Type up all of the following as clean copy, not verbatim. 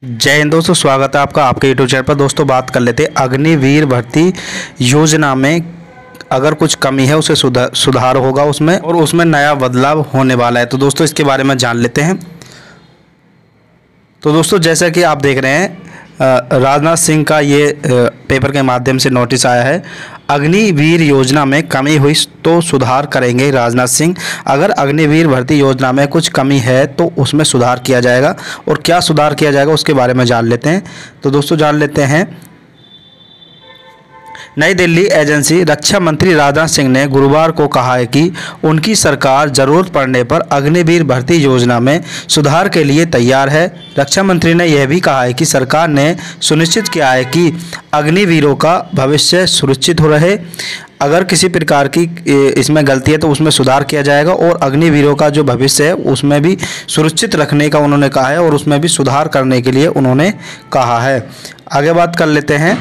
जय हिंद दोस्तों, स्वागत है आपका आपके यूट्यूब चैनल पर। दोस्तों बात कर लेते हैं अग्निवीर भर्ती योजना में अगर कुछ कमी है उसे सुधार होगा उसमें, और उसमें नया बदलाव होने वाला है। तो दोस्तों इसके बारे में जान लेते हैं। तो दोस्तों जैसा कि आप देख रहे हैं राजनाथ सिंह का ये पेपर के माध्यम से नोटिस आया है। अग्निवीर योजना में कमी हुई तो सुधार करेंगे राजनाथ सिंह। अगर अग्निवीर भर्ती योजना में कुछ कमी है तो उसमें सुधार किया जाएगा, और क्या सुधार किया जाएगा उसके बारे में जान लेते हैं। तो दोस्तों जान लेते हैं। नई दिल्ली एजेंसी रक्षा मंत्री राजनाथ सिंह ने गुरुवार को कहा है कि उनकी सरकार जरूरत पड़ने पर अग्निवीर भर्ती योजना में सुधार के लिए तैयार है। रक्षा मंत्री ने यह भी कहा है कि सरकार ने सुनिश्चित किया है कि अग्निवीरों का भविष्य सुरक्षित हो रहे। अगर किसी प्रकार की इसमें गलती है तो उसमें सुधार किया जाएगा, और अग्निवीरों का जो भविष्य है उसमें भी सुरक्षित रखने का उन्होंने कहा है, और उसमें भी सुधार करने के लिए उन्होंने कहा है। आगे बात कर लेते हैं।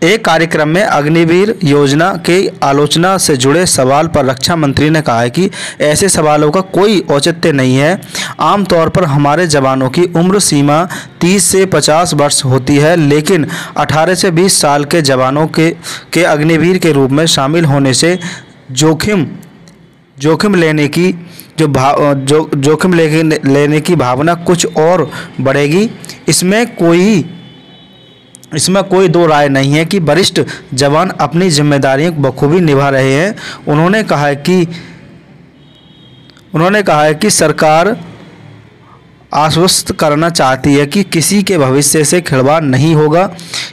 एक कार्यक्रम में अग्निवीर योजना की आलोचना से जुड़े सवाल पर रक्षा मंत्री ने कहा है कि ऐसे सवालों का कोई औचित्य नहीं है। आमतौर पर हमारे जवानों की उम्र सीमा 30 से 50 वर्ष होती है, लेकिन 18 से 20 साल के जवानों के अग्निवीर के रूप में शामिल होने से जोखिम लेने की भावना कुछ और बढ़ेगी। इसमें कोई दो राय नहीं है कि वरिष्ठ जवान अपनी जिम्मेदारियों को बखूबी निभा रहे हैं। उन्होंने कहा है कि सरकार आश्वस्त करना चाहती है कि किसी के भविष्य से खिलवाड़ नहीं होगा।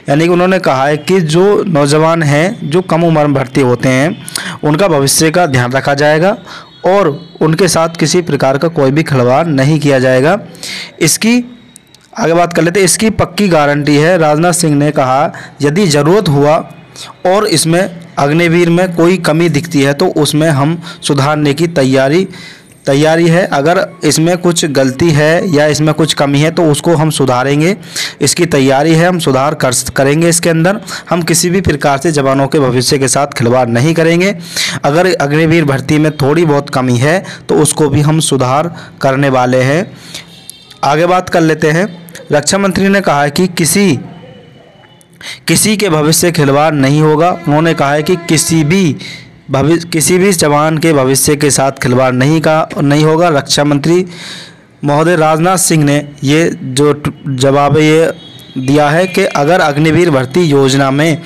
यानी कि उन्होंने कहा है कि जो नौजवान हैं जो कम उम्र में भर्ती होते हैं उनका भविष्य का ध्यान रखा जाएगा, और उनके साथ किसी प्रकार का कोई भी खिलवाड़ नहीं किया जाएगा। इसकी आगे बात कर लेते हैं। इसकी पक्की गारंटी है। राजनाथ सिंह ने कहा यदि ज़रूरत हुआ और इसमें अग्निवीर में कोई कमी दिखती है तो उसमें हम सुधारने की तैयारी है। अगर इसमें कुछ गलती है या इसमें कुछ कमी है तो उसको हम सुधारेंगे, इसकी तैयारी है। हम सुधार करेंगे इसके अंदर। हम किसी भी प्रकार से जवानों के भविष्य के साथ खिलवाड़ नहीं करेंगे। अगर अग्निवीर भर्ती में थोड़ी बहुत कमी है तो उसको भी हम सुधार करने वाले हैं। आगे बात कर लेते हैं। रक्षा मंत्री ने कहा है कि किसी के भविष्य से खिलवाड़ नहीं होगा। उन्होंने कहा है कि किसी भी जवान के भविष्य के साथ खिलवाड़ नहीं होगा। रक्षा मंत्री महोदय राजनाथ सिंह ने ये जो जवाब ये दिया है कि अगर अग्निवीर भर्ती योजना में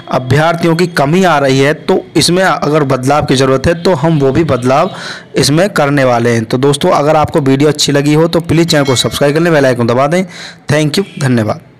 अभ्यर्थियों की कमी आ रही है तो इसमें अगर बदलाव की ज़रूरत है तो हम वो भी बदलाव इसमें करने वाले हैं। तो दोस्तों अगर आपको वीडियो अच्छी लगी हो तो प्लीज़ चैनल को सब्सक्राइब कर लें, बेल आइकन दबा दें। थैंक यू, धन्यवाद।